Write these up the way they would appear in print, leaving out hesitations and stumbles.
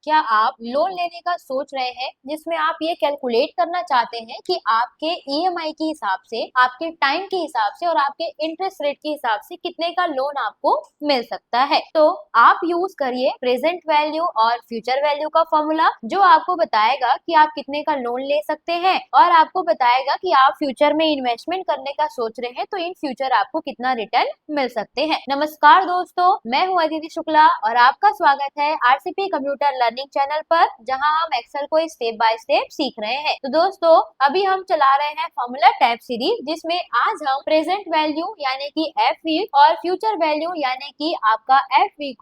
क्या आप लोन लेने का सोच रहे हैं जिसमें आप ये कैलकुलेट करना चाहते हैं कि आपके ईएमआई के हिसाब से, आपके टाइम के हिसाब से और आपके इंटरेस्ट रेट के हिसाब से कितने का लोन आपको मिल सकता है? तो आप यूज करिए प्रेजेंट वैल्यू और फ्यूचर वैल्यू का फॉर्मूला, जो आपको बताएगा कि आप कितने का लोन ले सकते हैं और आपको बताएगा कि आप फ्यूचर में इन्वेस्टमेंट करने का सोच रहे हैं तो इन फ्यूचर आपको कितना रिटर्न मिल सकते हैं। नमस्कार दोस्तों, मैं हूँ अदिति शुक्ला और आपका स्वागत है आरसीपी कंप्यूटर लर्निंग चैनल पर, जहां हम एक्सेल को स्टेप बाय स्टेप सीख रहे हैं। तो दोस्तों, अभी हम चला रहे हैं फॉर्मूला टैब सीरीज, जिसमें आज हम प्रेजेंट वैल्यू यानी कि एफवी और फ्यूचर वैल्यू यानी कि आपका एफवी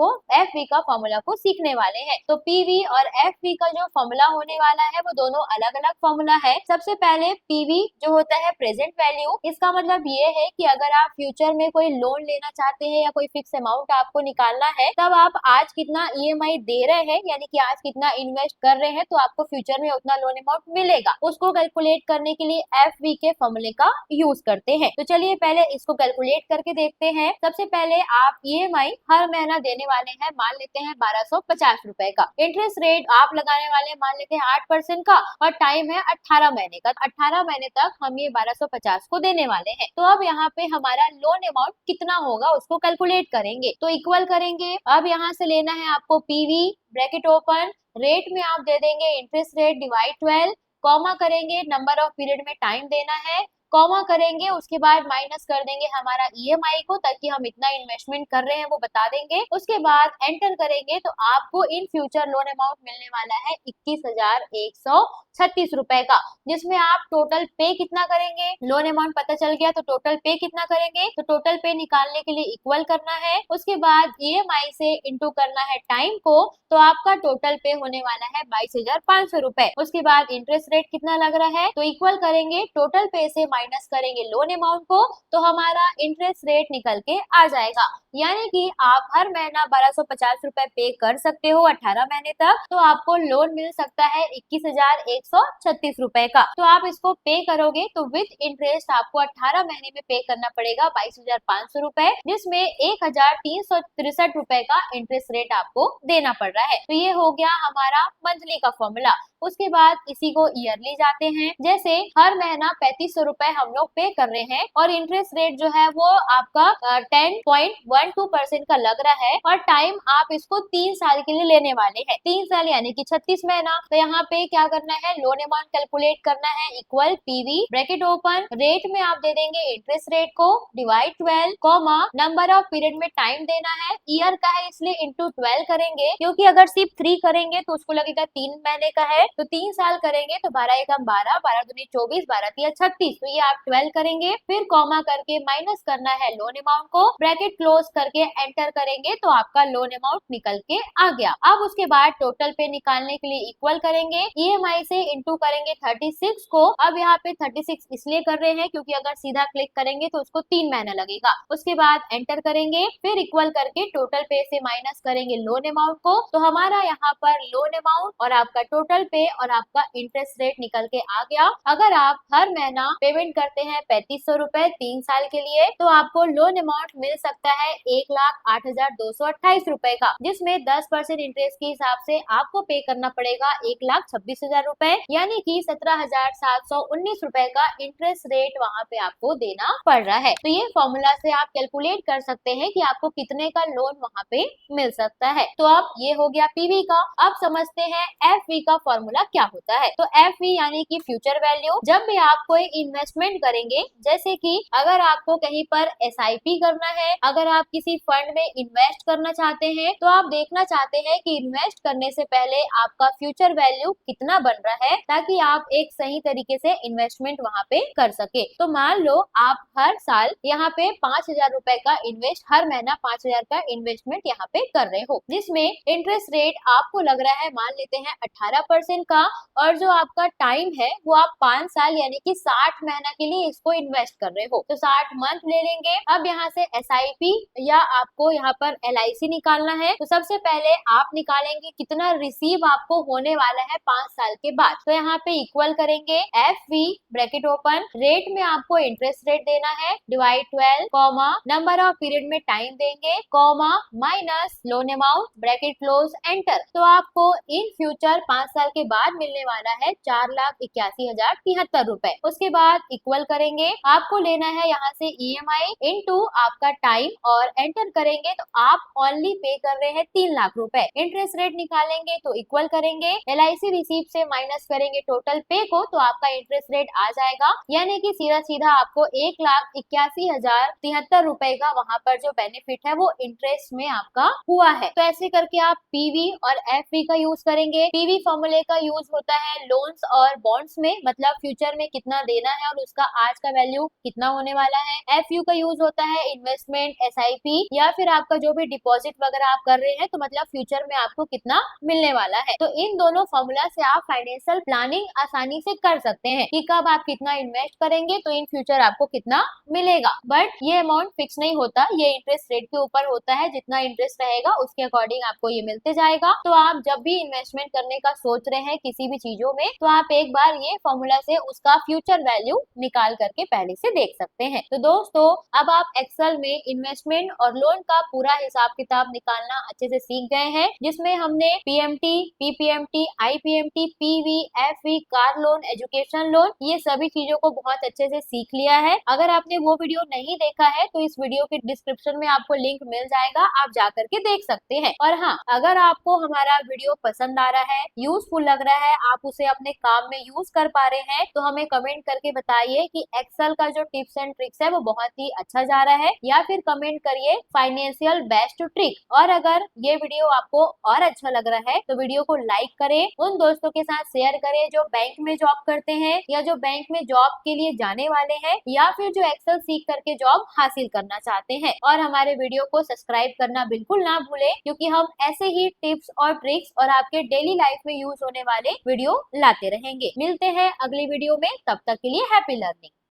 का फॉर्मूला को सीखने वाले हैं। तो पीवी और एफवी का जो फॉर्मूला होने वाला है वो दोनों अलग अलग फॉर्मूला है। सबसे पहले पीवी जो होता है प्रेजेंट वैल्यू, इसका मतलब ये है कि अगर आप फ्यूचर में कोई लोन लेना चाहते हैं या कोई फिक्स अमाउंट आपको निकालना है, तब आप आज कितना ईएमआई दे रहे हैं यानी कि आज कितना इन्वेस्ट कर रहे हैं तो आपको फ्यूचर में उतना लोन अमाउंट मिलेगा। उसको कैलकुलेट करने के लिए एफवी के फॉर्मूले का यूज करते हैं। तो चलिए पहले इसको कैलकुलेट करके देखते हैं। सबसे पहले आप ईएमआई हर महीना देने वाले हैं, मान लेते हैं 1250 रुपए का। इंटरेस्ट रेट आप लगाने वाले मान लेते हैं 8% का और टाइम है 18 महीने का। 18 महीने तक हम ये 1250 को देने वाले हैं। तो अब यहाँ पे हमारा लोन अमाउंट कितना होगा उसको कैलकुलेट करेंगे। तो इक्वल करेंगे। अब यहाँ से लेना है आपको पीवी, ब्रैकेट ओपन, रेट में आप दे देंगे इंटरेस्ट रेट डिवाइड 12, कॉमा करेंगे, नंबर ऑफ पीरियड में टाइम देना है, कॉमा करेंगे, उसके बाद माइनस कर देंगे हमारा ईएमआई को, ताकि हम इतना इन्वेस्टमेंट कर रहे हैं वो बता देंगे। उसके बाद एंटर करेंगे तो आपको इन फ्यूचर लोन अमाउंट मिलने वाला है 21,136 रुपए का, जिसमें आप टोटल पे कितना करेंगे, लोन अमाउंट पता चल गया तो टोटल पे कितना करेंगे, तो टोटल पे निकालने के लिए इक्वल करना है, उसके बाद ईएमआई से इंटू करना है टाइम को, तो आपका टोटल पे होने वाला है 22,500 रुपए। उसके बाद इंटरेस्ट रेट कितना लग रहा है तो इक्वल करेंगे, टोटल पे से माइनस करेंगे लोन अमाउंट को, तो हमारा इंटरेस्ट रेट निकल के आ जाएगा। यानी कि आप हर महीना 1250 रुपए पे कर सकते हो 18 महीने तक, तो आपको लोन मिल सकता है 21,136 रुपए का। तो आप इसको पे करोगे तो विद इंटरेस्ट आपको 18 महीने में पे करना पड़ेगा 22,500 रुपए, जिसमें 1,363 रुपए का इंटरेस्ट रेट आपको देना पड़ रहा है। तो ये हो गया हमारा मंथली का फॉर्मूला। उसके बाद इसी को ईयरली जाते हैं। जैसे हर महीना 3500 रुपए हम लोग पे कर रहे हैं और इंटरेस्ट रेट जो है वो आपका 10.12% का लग रहा है और टाइम आप इसको 3 साल के लिए लेने वाले हैं। 3 साल यानी कि 36 महीना। तो यहाँ पे क्या करना है, लोन अमाउंट कैलकुलेट करना है, equal PV, bracket open, rate में आप दे देंगे इंटरेस्ट रेट को divide 12, comma, number of period में टाइम देना है, ईयर का है इसलिए इंटू 12 करेंगे, क्योंकि अगर सिर्फ 3 करेंगे तो उसको लगेगा 3 महीने का है, तो 3 साल करेंगे तो 12 एकम 12, 12 दूनी 24, 12 तिया 36, तो ये आप 12 करेंगे, फिर कॉमा करके माइनस करना है लोन अमाउंट को, ब्रैकेट क्लोज करके एंटर करेंगे तो आपका लोन अमाउंट निकल के आ गया। अब उसके बाद टोटल पे निकालने के लिए इक्वल करेंगे, ईएमआई से इंटू करेंगे 36 को। अब यहाँ पे 36 इसलिए कर रहे हैं क्योंकि अगर सीधा क्लिक करेंगे तो उसको 3 महीना लगेगा। उसके बाद एंटर करेंगे, फिर इक्वल करके टोटल पे से माइनस करेंगे लोन अमाउंट को, तो हमारा यहाँ पर लोन अमाउंट और आपका टोटल पे और आपका इंटरेस्ट रेट निकल के आ गया। अगर आप हर महीना पेमेंट करते हैं 3500 रुपए 3 साल के लिए, तो आपको लोन अमाउंट मिल सकता है 1,08,228 रुपए का, जिसमें 10% इंटरेस्ट के हिसाब से आपको पे करना पड़ेगा 1,26,000 रुपए, यानी कि 17,719 रुपए का इंटरेस्ट रेट वहाँ पे आपको देना पड़ रहा है। तो ये फॉर्मूला से आप कैलकुलेट कर सकते हैं कि आपको कितने का लोन वहाँ पे मिल सकता है। तो अब ये हो गया पीवी का। अब समझते हैं एफवी का फॉर्मूला क्या होता है। तो एफवी यानी कि फ्यूचर वैल्यू। जब भी आप कोई इन्वेस्टमेंट करेंगे, जैसे कि अगर आपको कहीं पर एसआईपी करना है, अगर आप किसी फंड में इन्वेस्ट करना चाहते हैं, तो आप देखना चाहते हैं कि इन्वेस्ट करने से पहले आपका फ्यूचर वैल्यू कितना बन रहा है, ताकि आप एक सही तरीके से इन्वेस्टमेंट वहाँ पे कर सके। तो मान लो आप हर साल यहाँ पे 5,000 रुपए का इन्वेस्ट, हर महीना 5,000 का इन्वेस्टमेंट यहाँ पे कर रहे हो, जिसमें इंटरेस्ट रेट आपको लग रहा है मान लेते हैं 18% का, और जो आपका टाइम है वो आप 5 साल यानी कि 60 महीना महीना के लिए इसको इन्वेस्ट कर रहे हो, तो 60 मंथ ले लेंगे। अब यहाँ से SIP या आपको यहाँ पर LIC निकालना है। तो सबसे पहले आप निकालेंगे कितना रिसीव आपको होने वाला है 5 साल के बाद। तो यहाँ पे इक्वल करेंगे FV ब्रैकेट ओपन, रेट में आपको इंटरेस्ट रेट देना है divide 12 comma number of period में टाइम देंगे comma minus loan amount bracket close enter. तो आपको इन फ्यूचर 5 साल के बाद मिलने वाला है 4,81,073 रुपए। उसके बाद इक्वल करेंगे, आपको लेना है यहाँ से EMI इनटू आपका टाइम और एंटर करेंगे तो आप ओनली पे कर रहे हैं 3 लाख रुपए। इंटरेस्ट रेट निकालेंगे तो इक्वल करेंगे, LIC रिसीप्ट से माइनस करेंगे टोटल पे को तो आपका इंटरेस्ट रेट आ जाएगा, यानी कि सीधा सीधा आपको 1,81,073 रुपए का वहां पर जो बेनिफिट है वो इंटरेस्ट में आपका हुआ है। तो ऐसे करके आप PV और FV का यूज करेंगे। PV फॉर्मूले का यूज होता है लोन्स और बॉन्ड्स में, मतलब फ्यूचर में कितना देना है और उसका आज का वैल्यू कितना होने वाला है। FU का यूज होता है इन्वेस्टमेंट SIP या फिर आपका जो भी डिपॉजिट वगैरह आप कर रहे हैं तो मतलब फ्यूचर में आपको कितना मिलने वाला है। तो इन दोनों फॉर्मूला से आप फाइनेंशियल प्लानिंग आसानी से कर सकते हैं कि कब आप कितना इन्वेस्ट करेंगे तो इन फ्यूचर आपको कितना मिलेगा। बट ये अमाउंट फिक्स नहीं होता, ये इंटरेस्ट रेट के ऊपर होता है, जितना इंटरेस्ट रहेगा उसके अकॉर्डिंग आपको ये मिलते जाएगा। तो आप जब भी इन्वेस्टमेंट करने का सोच रहे हैं किसी भी चीजों में तो आप एक बार ये फॉर्मूला से उसका फ्यूचर वैल्यू निकाल करके पहले से देख सकते हैं। तो दोस्तों अब आप एक्सेल में इन्वेस्टमेंट और लोन का पूरा हिसाब किताब निकालना अच्छे से सीख गए हैं, जिसमें हमने PMT, PPMT, IPMT, PV, FV, car loan, education loan, ये सभी चीजों को बहुत अच्छे से सीख लिया है। अगर आपने वो वीडियो नहीं देखा है तो इस वीडियो के डिस्क्रिप्शन में आपको लिंक मिल जाएगा, आप जा करके देख सकते हैं। और हाँ, अगर आपको हमारा वीडियो पसंद आ रहा है, यूजफुल लग रहा है, आप उसे अपने काम में यूज कर पा रहे हैं तो हमें कमेंट करके बताइए कि एक्सेल का जो टिप्स एंड ट्रिक्स है वो बहुत ही अच्छा जा रहा है, या फिर कमेंट करिए फाइनेंशियल बेस्ट ट्रिक। और अगर ये वीडियो आपको और अच्छा लग रहा है तो वीडियो को लाइक करें, उन दोस्तों के साथ शेयर करें जो बैंक में जॉब करते हैं या जो बैंक में जॉब के लिए जाने वाले हैं या फिर जो एक्सेल सीख करके जॉब हासिल करना चाहते हैं। और हमारे वीडियो को सब्सक्राइब करना बिल्कुल ना भूलें, क्योंकि हम ऐसे ही टिप्स और ट्रिक्स और आपके डेली लाइफ में यूज होने वाले वीडियो लाते रहेंगे। मिलते हैं अगली वीडियो में, तब तक के लिए हैप्पी लर्निंग।